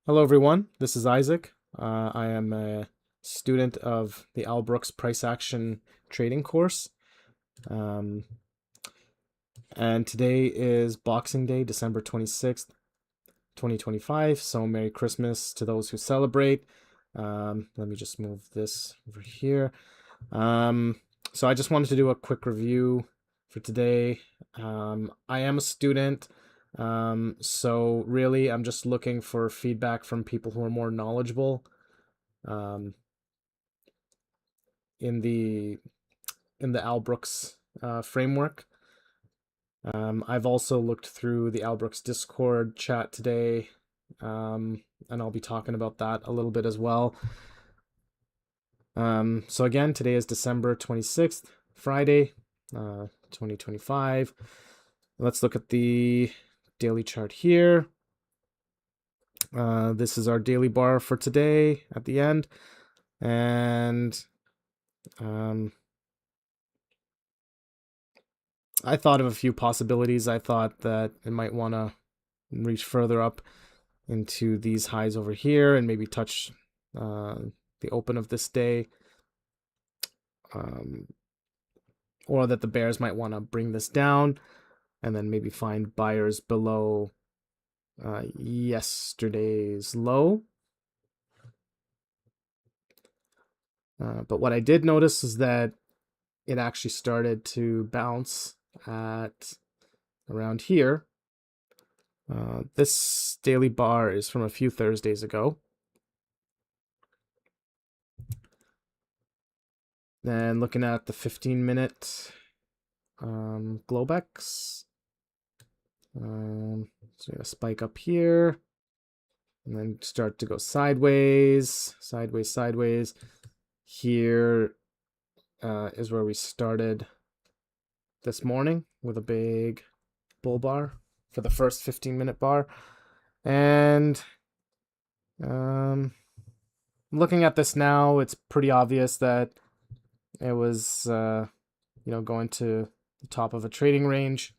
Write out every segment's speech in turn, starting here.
Hello, everyone. This is Isaac. I am a student of the Al Brooks Price Action Trading course. Um, and today is Boxing Day, December 26th, 2025. So, Merry Christmas to those who celebrate. Let me just move this over here. So, I just wanted to do a quick review for today. I am a student. So really, I'm just looking for feedback from people who are more knowledgeable um, in the Al Brooks framework. I've also looked through the Al Brooks Discord chat today, and I'll be talking about that a little bit as well. So again, today is December 26th, Friday, 2025. Let's look at the daily chart here. This is our daily bar for today at the end. And I thought of a few possibilities. I thought that it might want to reach further up into these highs over here and maybe touch the open of this day. Or that the bears might want to bring this down and then maybe find buyers below yesterday's low. But what I did notice is that it actually started to bounce at around here. This daily bar is from a few Thursdays ago. Then looking at the 15-minute Globex. So we got a spike up here. And then start to go sideways, sideways. Here is where we started this morning with a big bull bar for the first 15-minute bar. And looking at this now, it's pretty obvious that it was, going to the top of a trading range.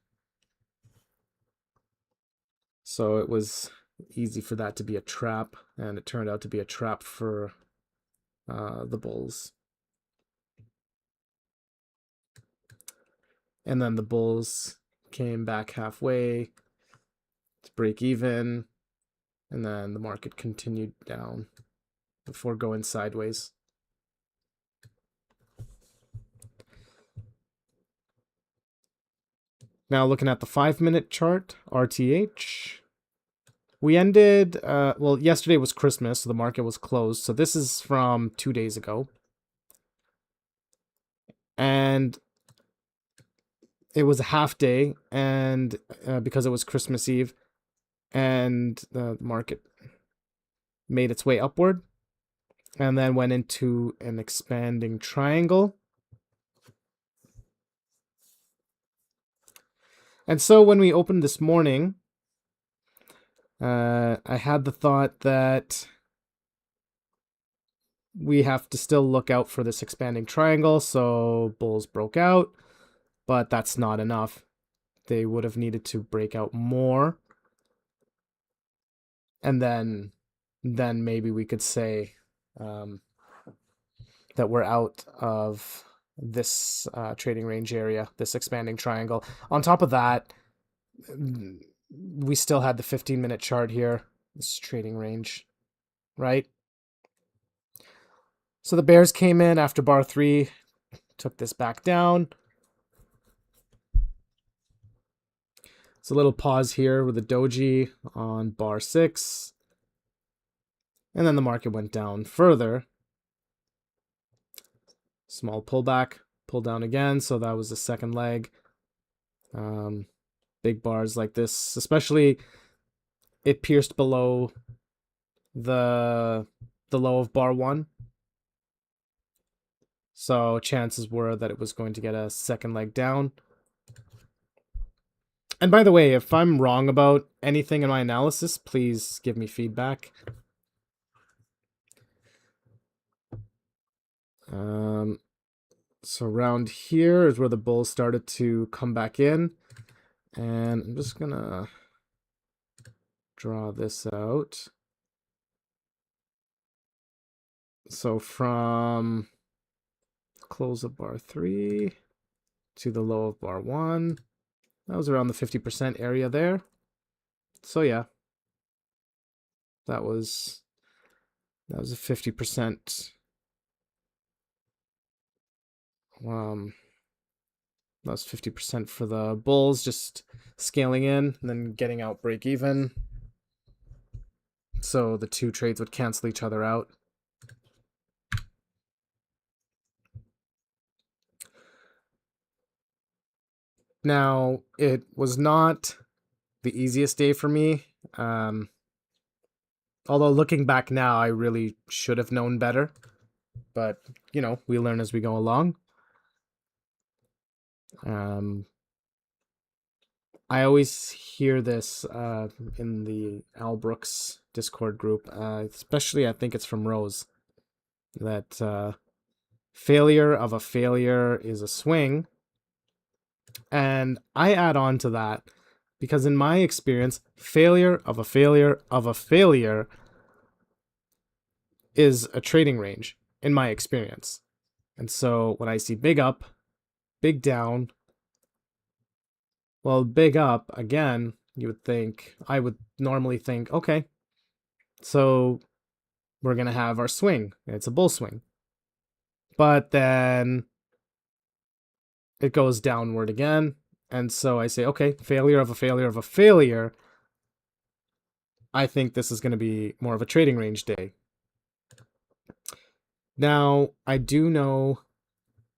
So it was easy for that to be a trap, and it turned out to be a trap for the bulls. And then the bulls came back halfway to break even, and then the market continued down before going sideways. Now looking at the 5-minute chart, RTH. We ended, yesterday was Christmas, so the market was closed. So this is from 2 days ago. And it was a half day, and because it was Christmas Eve, and the market made its way upward and then went into an expanding triangle. And so when we opened this morning, I had the thought that we have to still look out for this expanding triangle. So bulls broke out, but that's not enough. They would have needed to break out more. And then maybe we could say that we're out of this trading range area, this expanding triangle. On top of that, we still had the 15-minute chart here, this trading range, right? So the bears came in after bar 3, took this back down. It's a little pause here with the doji on bar 6. And then the market went down further. Small pullback, pull down again. So that was the second leg. Big bars like this, especially it pierced below the low of bar 1. So chances were that it was going to get a second leg down. And by the way, if I'm wrong about anything in my analysis, please give me feedback. So around here is where the bulls started to come back in. And I'm just gonna draw this out. So from close of bar 3 to the low of bar 1, that was around the 50% area there. So yeah, that was a 50%. That was 50% for the bulls, just scaling in and then getting out break even. So the two trades would cancel each other out. Now, it was not the easiest day for me. Although looking back now, I really should have known better. But, you know, we learn as we go along. I always hear this in the Al Brooks Discord group, especially I think it's from Rose, that failure of a failure is a swing. And I add on to that because in my experience, failure of a failure of a failure is a trading range in my experience. And so when I see big up, big down, well, big up again, I would normally think, okay, so we're going to have our swing. It's a bull swing. But then it goes downward again. And so I say, okay, failure of a failure of a failure. I think this is going to be more of a trading range day. Now, I do know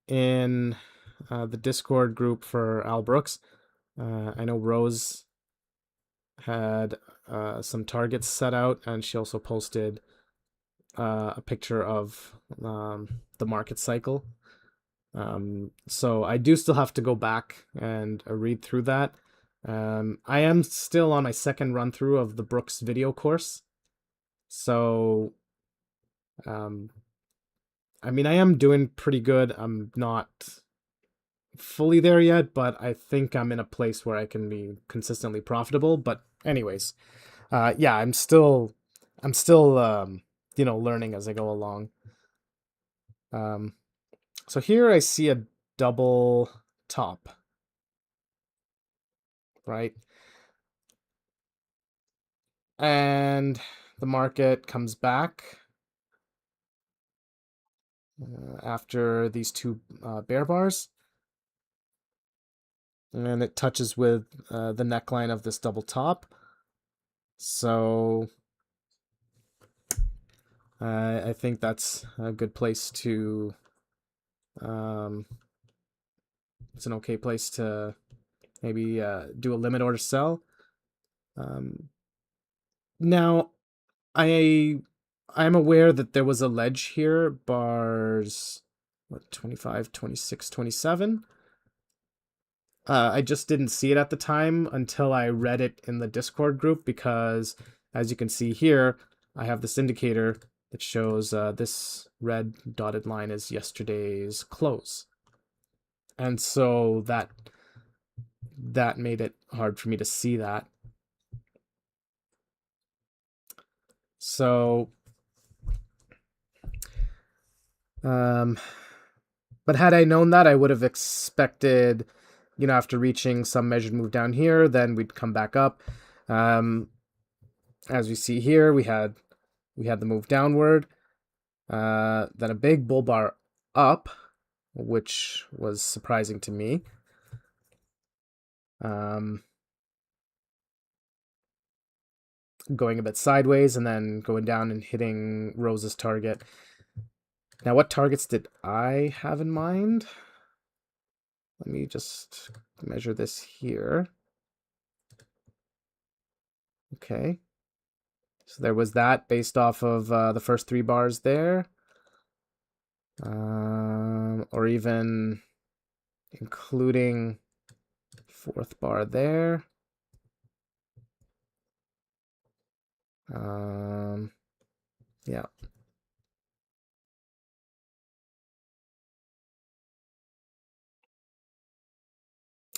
in the Discord group for Al Brooks, I know Rose had some targets set out, and she also posted a picture of the market cycle. So I do still have to go back and read through that. I am still on my second run through of the Brooks video course. So, I mean, I am doing pretty good. I'm not fully there yet, but I think I'm in a place where I can be consistently profitable. But anyways, yeah, I'm still, learning as I go along. So here I see a double top, right? And the market comes back after these two bear bars. And it touches with the neckline of this double top. So I think that's a good place to, it's an okay place to maybe do a limit order sell. Now, I'm aware that there was a ledge here, bars, 25, 26, 27. I just didn't see it at the time until I read it in the Discord group because, as you can see here, I have this indicator that shows this red dotted line is yesterday's close. And so that made it hard for me to see that. So, but had I known that, I would have expected, after reaching some measured move down here, then we'd come back up. As we see here, we had the move downward, then a big bull bar up, which was surprising to me. Going a bit sideways and then going down and hitting Rose's target. Now, what targets did I have in mind? Let me just measure this here. Okay. So there was that based off of the first three bars there. Or even including fourth bar there. Yeah.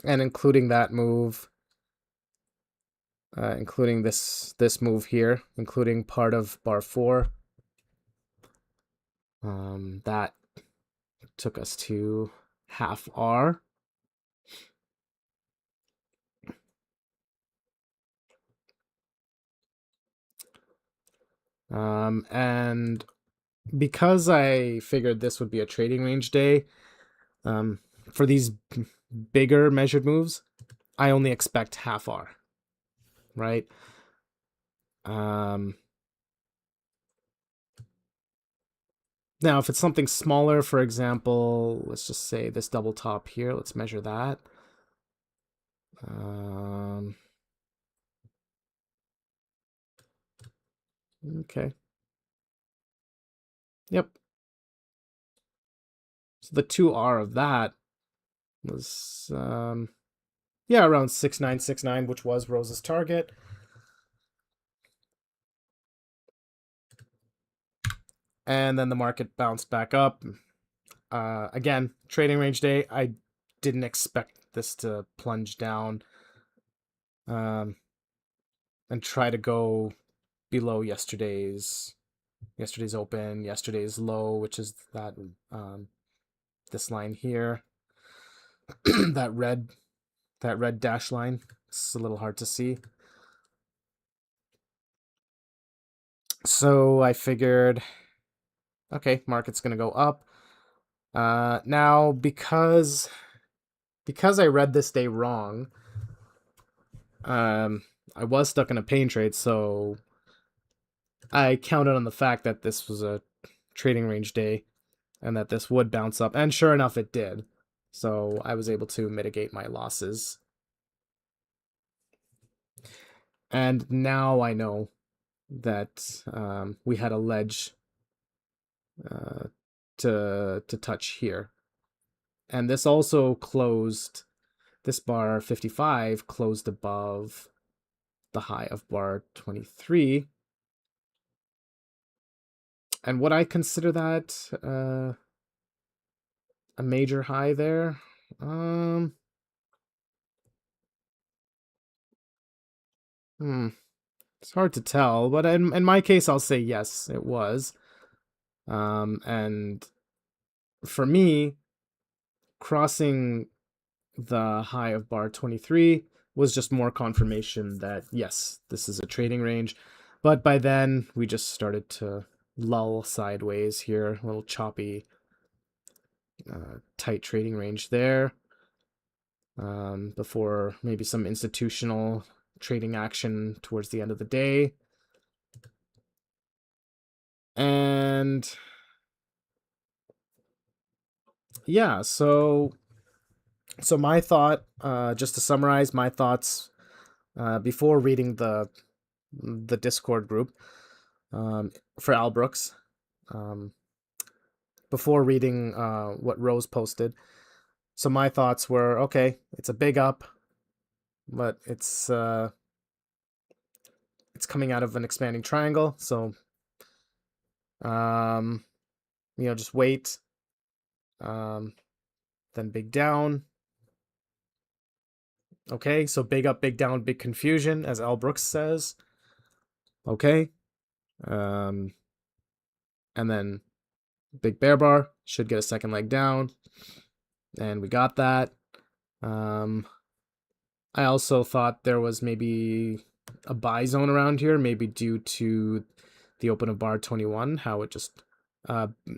And including that move, including this move here, including part of bar 4. That took us to half R. And because I figured this would be a trading range day, for these bigger measured moves, I only expect half R, right? Now, if it's something smaller, for example, let's just say this double top here, let's measure that. Okay. Yep. So the 2R of that was, yeah, around 6969, which was Rose's target. And then the market bounced back up. Again, trading range day, I didn't expect this to plunge down and try to go below yesterday's open, yesterday's low, which is that this line here, that red dash line. It's a little hard to see. So I figured, okay, market's gonna go up. Now because I read this day wrong, I was stuck in a pain trade, so I counted on the fact that this was a trading range day and that this would bounce up, and sure enough, it did. So I was able to mitigate my losses. And now I know that we had a ledge to touch here. And this also closed, this bar 55 closed above the high of bar 23. And would I consider that a major high there? It's hard to tell, but in my case, I'll say yes, it was. And for me, crossing the high of bar 23 was just more confirmation that, yes, this is a trading range. But by then, we just started to lull sideways here, a little choppy, tight trading range there. Before maybe some institutional trading action towards the end of the day. And yeah, so my thought, just to summarize my thoughts before reading the Discord group for Al Brooks, before reading what Rose posted. So my thoughts were, okay, it's a big up, but it's coming out of an expanding triangle, so just wait. Then big down. Okay, so big up, big down, big confusion, as Al Brooks says. Okay. And then big bear bar, should get a second leg down. And we got that. I also thought there was maybe a buy zone around here, maybe due to the open of bar 21, how it just,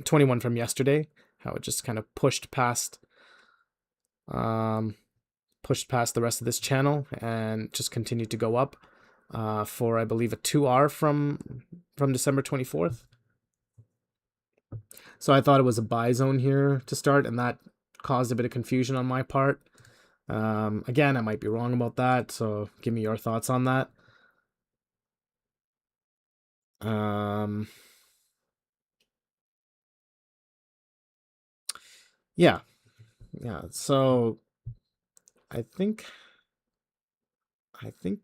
21 from yesterday, how it just kind of pushed past the rest of this channel and just continued to go up for, I believe, a 2R from December 24th. So I thought it was a buy zone here to start, and that caused a bit of confusion on my part. Again, I might be wrong about that, so give me your thoughts on that. Yeah, so I think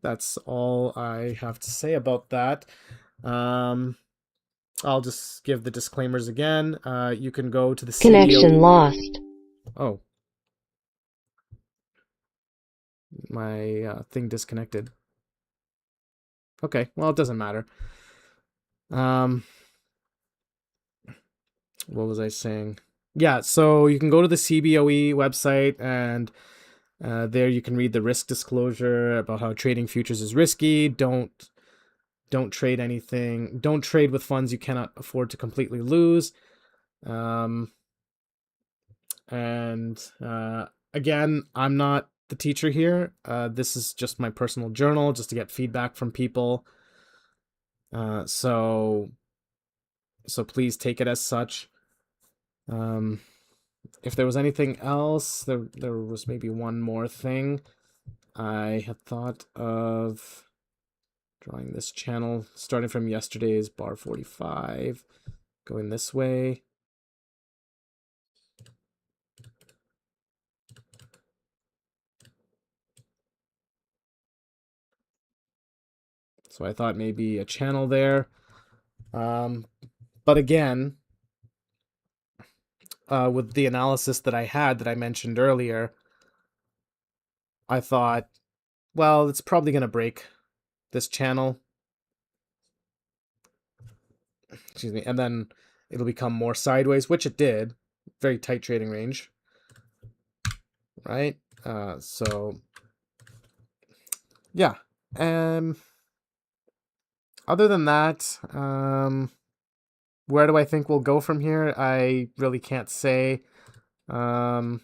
that's all I have to say about that. I'll just give the disclaimers again. You can go to the Connection lost. Oh, my thing disconnected. Okay, well, it doesn't matter. what was I saying? Yeah, so you can go to the CBOE website, and there you can read the risk disclosure about how trading futures is risky. Don't trade anything. Don't trade with funds you cannot afford to completely lose. Um, and again, I'm not the teacher here. This is just my personal journal, just to get feedback from people. So please take it as such. If there was anything else, there was maybe one more thing. I had thought of drawing this channel starting from yesterday's bar 45, going this way. So I thought maybe a channel there. But again, with the analysis that I had that I mentioned earlier, I thought, well, it's probably going to break this channel. Excuse me. And then it'll become more sideways, which it did. Very tight trading range. Right? So, yeah. Other than that, where do I think we'll go from here? I really can't say. I'll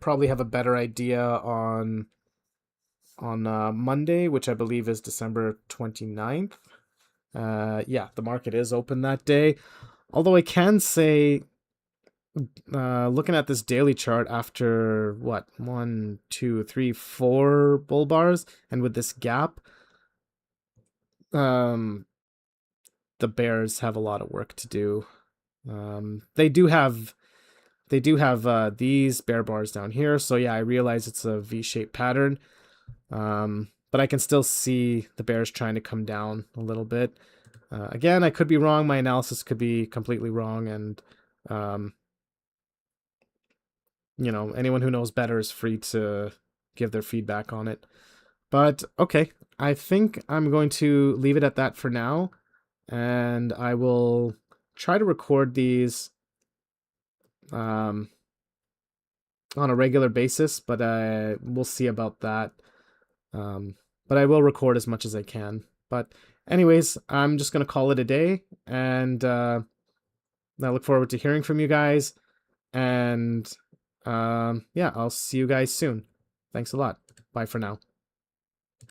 probably have a better idea on Monday, which I believe is December 29th. Yeah, the market is open that day. Although I can say, looking at this daily chart after what, 1, 2, 3, 4 bull bars, and with this gap, the bears have a lot of work to do. They do have these bear bars down here, so yeah, I realize it's a V-shaped pattern. But I can still see the bears trying to come down a little bit. Again, I could be wrong. My analysis could be completely wrong, and anyone who knows better is free to give their feedback on it. But okay, I think I'm going to leave it at that for now, and I will try to record these on a regular basis, but we'll see about that. But I will record as much as I can. But anyways, I'm just going to call it a day, and I look forward to hearing from you guys. And yeah, I'll see you guys soon. Thanks a lot. Bye for now.